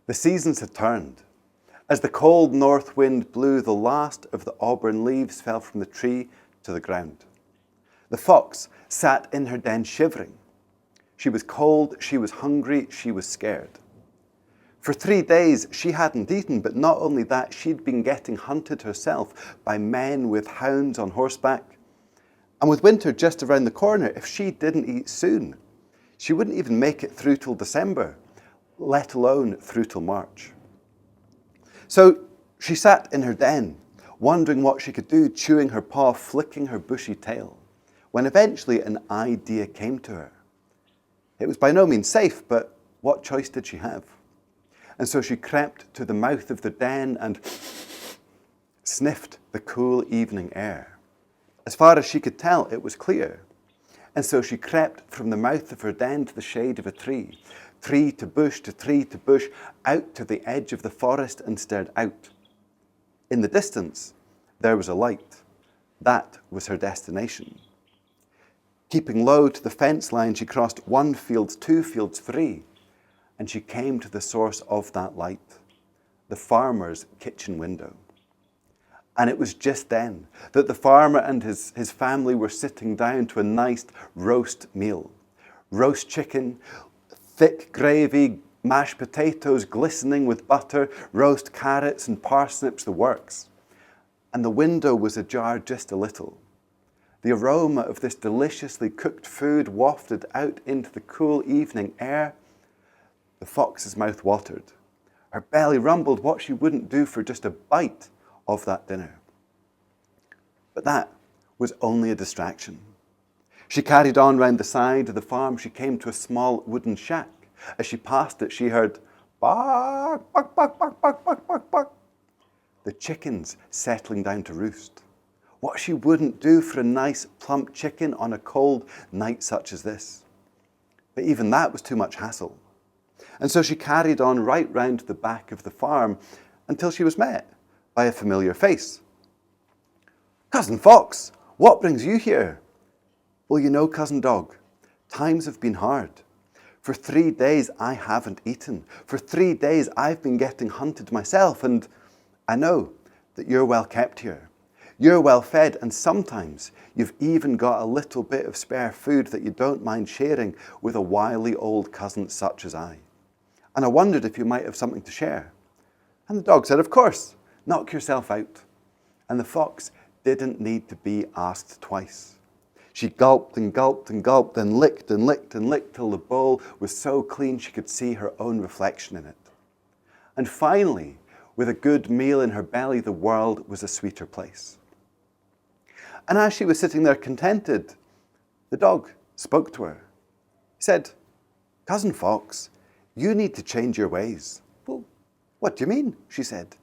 The seasons had turned. As the cold north wind blew, the last of the auburn leaves fell from the tree to the ground. The fox sat in her den shivering. She was cold, she was hungry, she was scared. For 3 days she hadn't eaten, but not only that, she'd been getting hunted herself by men with hounds on horseback. And with winter just around the corner, if she didn't eat soon, she wouldn't even make it through till December, let alone through till March. So she sat in her den, wondering what she could do, chewing her paw, flicking her bushy tail, when eventually an idea came to her. It was by no means safe, but what choice did she have? And so she crept to the mouth of the den and sniffed the cool evening air. As far as she could tell, it was clear. And so she crept from the mouth of her den to the shade of a tree, tree to bush to tree to bush, out to the edge of the forest and stared out. In the distance, there was a light. That was her destination. Keeping low to the fence line, she crossed 1 field, 2 fields, 3, and she came to the source of that light, the farmer's kitchen window. And it was just then that the farmer and his family were sitting down to a nice roast meal. Roast chicken, thick gravy, mashed potatoes glistening with butter, roast carrots and parsnips, the works. And the window was ajar just a little. The aroma of this deliciously cooked food wafted out into the cool evening air. The fox's mouth watered. Her belly rumbled what she wouldn't do for just a bite of that dinner. But that was only a distraction. She carried on round the side of the farm. She came to a small wooden shack. As she passed it, she heard bark, bark, bark, bark, bark, bark, bark, bark. The chickens settling down to roost. What she wouldn't do for a nice plump chicken on a cold night such as this. But even that was too much hassle. And so she carried on right round to the back of the farm until she was met by a familiar face. "Cousin Fox, what brings you here?" "Well, you know, Cousin Dog, times have been hard. For 3 days I haven't eaten. For 3 days I've been getting hunted myself, and I know that you're well kept here. You're well fed, and sometimes you've even got a little bit of spare food that you don't mind sharing with a wily old cousin such as I. And I wondered if you might have something to share." And the dog said, "Of course, knock yourself out." And the fox didn't need to be asked twice. She gulped and gulped and gulped, then licked and licked and licked till the bowl was so clean she could see her own reflection in it. And finally, with a good meal in her belly, the world was a sweeter place. And as she was sitting there contented, the dog spoke to her. He said, "Cousin Fox, you need to change your ways." "Well, what do you mean?" she said.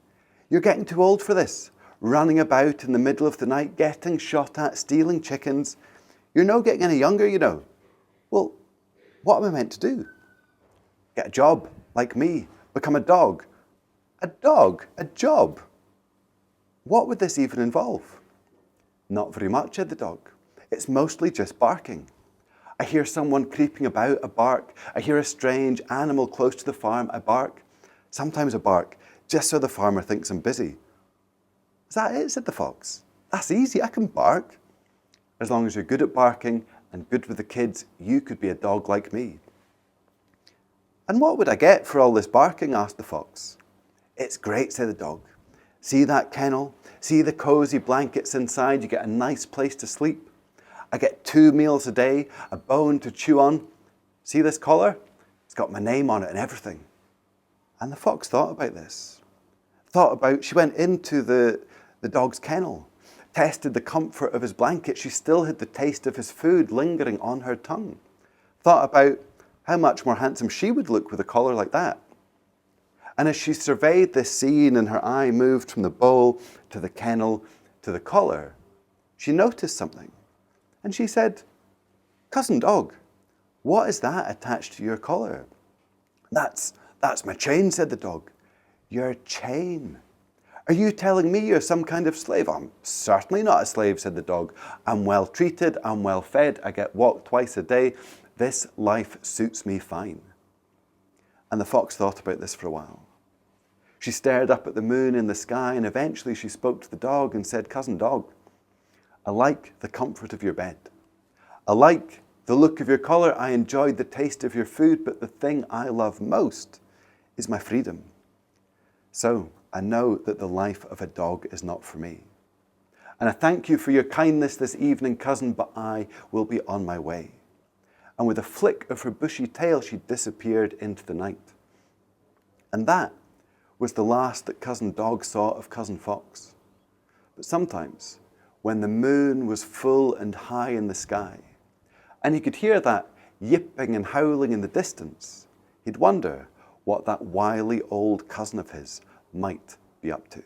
"You're getting too old for this, running about in the middle of the night, getting shot at, stealing chickens. You're not getting any younger, you know." "Well, what am I meant to do?" "Get a job, like me, become a dog." "A dog? A job? What would this even involve?" "Not very much," said the dog. "It's mostly just barking. I hear someone creeping about, I bark. I hear a strange animal close to the farm, I bark. Sometimes I bark, just so the farmer thinks I'm busy." "Is that it?" said the fox. "That's easy, I can bark. As long as you're good at barking and good with the kids, you could be a dog like me." "And what would I get for all this barking?" asked the fox. "It's great," said the dog. "See that kennel? See the cozy blankets inside? You get a nice place to sleep. I get 2 meals a day, a bone to chew on. See this collar? It's got my name on it and everything." And the fox thought about this. She went into the dog's kennel, tested the comfort of his blanket. She still had the taste of his food lingering on her tongue. Thought about how much more handsome she would look with a collar like that. And as she surveyed this scene and her eye moved from the bowl to the kennel to the collar, she noticed something. And she said, "Cousin Dog, what is that attached to your collar?" That's my chain," said the dog. "Your chain? Are you telling me you're some kind of slave?" "I'm certainly not a slave," said the dog. "I'm well treated, I'm well fed, I get walked twice a day. This life suits me fine." And the fox thought about this for a while. She stared up at the moon in the sky, and eventually she spoke to the dog and said, "Cousin Dog, I like the comfort of your bed. I like the look of your collar. I enjoyed the taste of your food, but the thing I love most is my freedom. So I know that the life of a dog is not for me. And I thank you for your kindness this evening, cousin, but I will be on my way." And with a flick of her bushy tail, she disappeared into the night. And that was the last that Cousin Dog saw of Cousin Fox. But sometimes, when the moon was full and high in the sky, and he could hear that yipping and howling in the distance, he'd wonder what that wily old cousin of his might be up to.